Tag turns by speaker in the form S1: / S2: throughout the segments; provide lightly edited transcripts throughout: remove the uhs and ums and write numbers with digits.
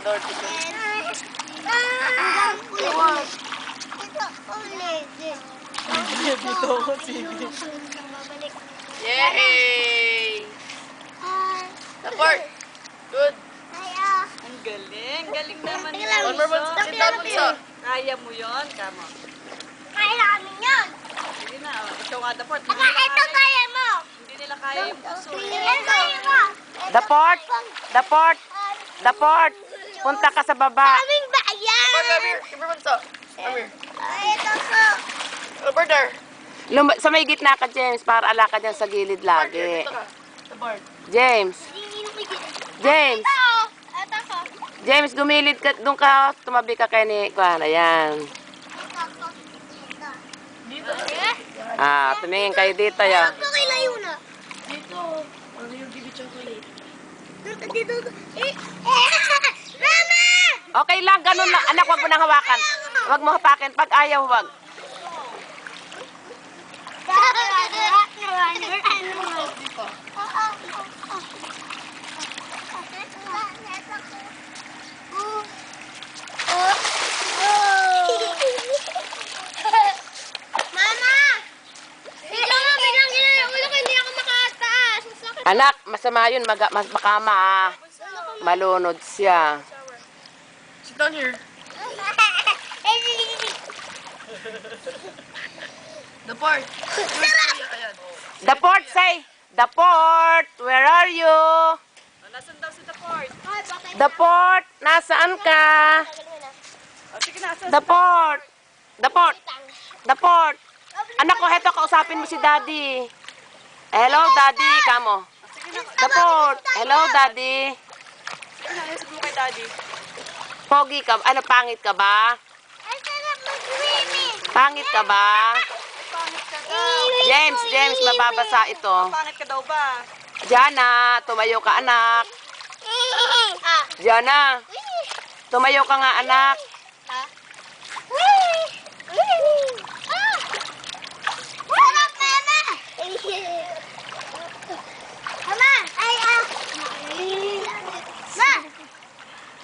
S1: Lord. Dito ako, sige. Yay! Support! Good!
S2: Ang galing. Galing naman ni
S1: One more
S2: Bunso.
S1: one. Sit down, Bunso.
S2: Kaya mo yun. Kamo.
S3: Kaya namin yun.
S2: Sige na. Ikaw nga, Daport.
S3: Ito kaya mo.
S2: Hindi nila kaya yung puso.
S3: Yan kaya mo.
S4: Daport! Daport! Daport! Punta ka sa baba.
S3: Kaming bayan.
S1: Come here. Come here, Bunso. Come here.
S3: Ay, ito ko.
S1: Over there.
S4: Sa may gitna ka, James, para ala ka dyan sa gilid lagi.
S1: Dito ka. Sa board.
S4: James! James!
S3: Ito ko.
S4: James, gumilid ka. Doon ka, tumabi ka kay ni Kuan. Ayan.
S1: Dito.
S4: Tumingin kayo dito, ya.
S3: Ito kay layo na.
S1: Dito. Ano yung baby chocolate?
S3: Dito. Mama!
S4: Okay lang, ganun lang. Anak, wag mo nang hawakan. Wag mo hapakin. Pag ayaw, wag.
S1: Dito.
S3: Mama! Biglang yung ulo ko, hindi ako makataas.
S4: Anak, masama yun. Baka malunod siya.
S1: Sit down here. The part. Ayan.
S4: Daport, say! Daport! Where are you?
S2: Nasaan daw si Daport?
S4: Daport! Nasaan ka?
S2: Sige na.
S4: Daport! Daport! Daport! Anak ko, heto, kausapin mo si Daddy. Hello, Daddy. Kamo. Daport! Hello, Daddy.
S2: Sige na. Sabi mo kay Daddy.
S4: Pogi ka. Ano, pangit ka ba?
S3: Ang sarap mag-swimming.
S4: Pangit ka ba?
S2: Pangit ka daw.
S4: James, mababasa ito.
S2: Pangit ka daw ba?
S4: Diana, tumayo ka, anak. Diana, tumayo ka nga, anak.
S3: Sarap, Mama! Mama! Ay, Ma!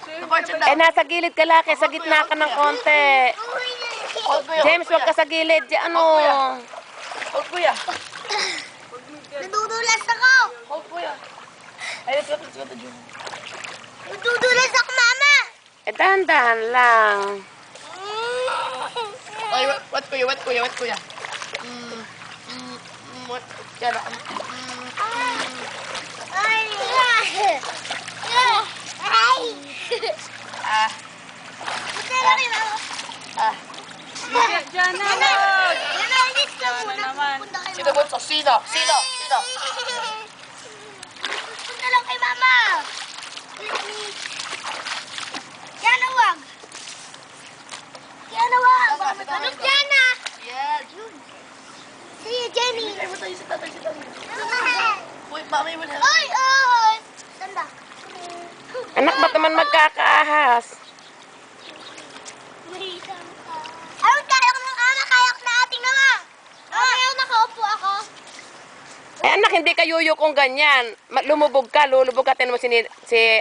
S1: The part, sit down.
S4: Nasa gilid ka laki, sa gitna ka ng konti.
S1: Hold kuya.
S4: James, wag ka sa gilid. Ano?
S1: Hold kuya.
S3: Nadudulas ako!
S1: Hold kuya. Ay, let's go to June.
S3: Nadudulas ako, Mama!
S4: Dahan-dahan lang.
S1: Ay, wet kuya. What? Yan.
S3: Ay! Ay! Punta lang kay Mama.
S2: Diyan na.
S3: Nanalit ka
S2: Diyan
S3: muna.
S2: na naman.
S3: Punta kay
S1: Sino
S3: Mama.
S1: Bunso? Sino?
S3: Punta lang kay Mama. Yana, wag. Yana, wag. Ano, Yana?
S1: Yeah.
S3: Si Jenny.
S1: Ay, mo tayo. Sit down. Wait, mami mo na.
S3: Oy, oy. Tanda.
S4: Anak, ba't naman magkakaahas?
S3: Ay, kaya ko ng ama, kaya ko na ating naman. Kaya nakaupo ako.
S4: Anak, hindi ka yuyo kung ganyan. Lumubog ka, lulubog ka. Tinan mo si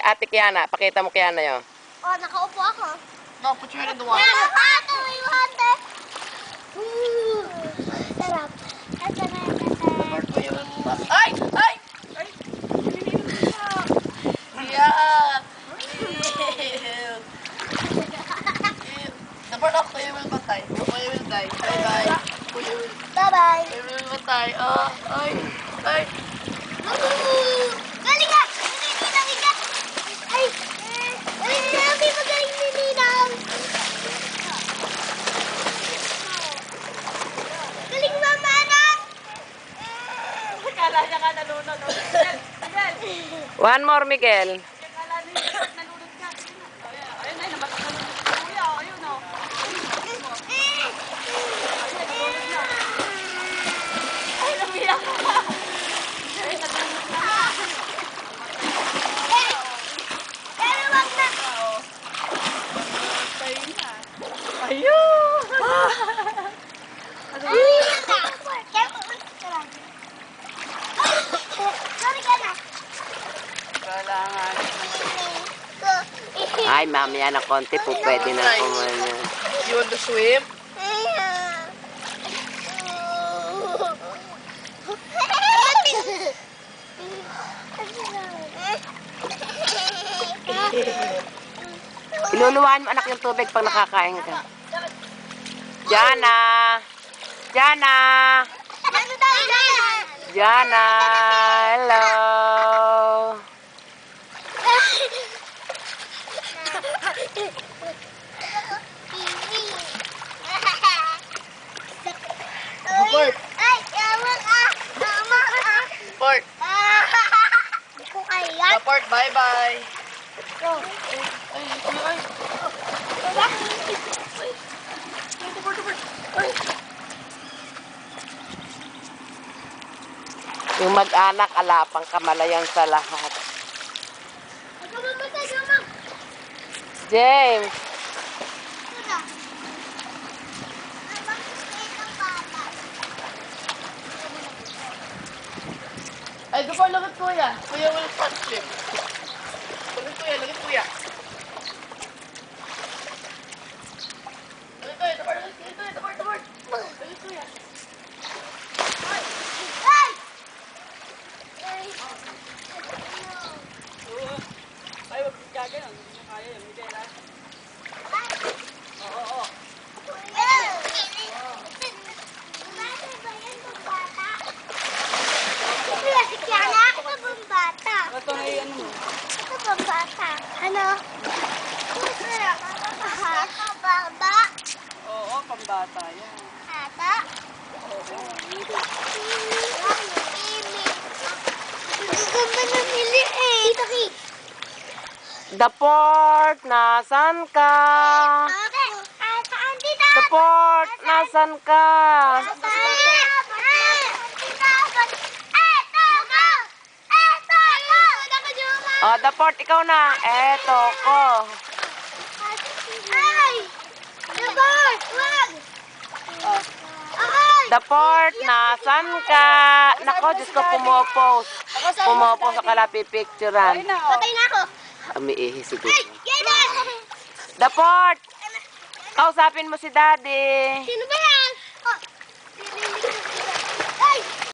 S4: Ate Kiana. Pakita mo Kiana yun.
S3: Oh, nakaupo ako.
S1: No, put your head in the water.
S3: Yana, pato, may water. Sarap. Ito na yung
S1: Part kuya. Ay! Yeah. The part of kuya will patay. Kuya will die. Bye-bye. Kuya will
S3: Bye-bye.
S1: patay. Ay.
S3: Galing ka! Galing ka! Ay! Ay, sabi magaling ni Ninang! Galing mamanak!
S2: Kala niya ka nalunod. Miguel!
S4: One more, Miguel.
S2: Kala niya nalunod ka. Ayun na, namatulog na. Kuya, ayun o. Ay, lumiyak ka. Ay, nalunod na.
S3: Pero wag na!
S2: Patay na. Ayun!
S3: Sorry ka na.
S2: Kailangan.
S4: Ay, mamaya na konti po, pwede na po muna.
S1: You want to swim?
S4: Iluluwaan mo anak yung tubig pag nakakain ka. Jana! Jana! Jana! Hello!
S1: Port!
S3: Ay, tawag ah! Tama ah!
S1: Port!
S3: Hindi ko kaya.
S1: The port, bye-bye!
S4: Yung mag-anak, alapang kamalayan sa lahat.
S3: Ikaw mamatay naman.
S4: James!
S3: Ito na. Ay, bakit kayo ng bata?
S1: Ay, Daport, lagot kuya. Kuya will touch him. Lagot kuya, lagot kuya. Lagot kuya, Daport, lagot kuya, Daport, Daport. Lagot kuya.
S3: Ay!
S2: Ay, wag ka ganun. Hindi na kaya yun. Hindi na. Oo. Ito na yung ano mo.
S3: Ano? Baba?
S2: Oo, pambata yan.
S3: Ata? Gagamba na nili eh. Dito, Ki.
S4: The port, nasan ka?
S3: Saan dito?
S4: The port, nasan ka? Oh, the port, ikaw na. Eto ko.
S3: Ay! Dabar! Wag! Ay!
S4: The port, nasan ka? Nako, Diyos ko, pumopose. Pumopose sa kalapi picturean.
S2: Ay na, oh.
S3: Patay na ako.
S4: Umiihi siguro.
S3: Yan na!
S4: The port! Kausapin mo si daddy.
S3: Sino ba yan?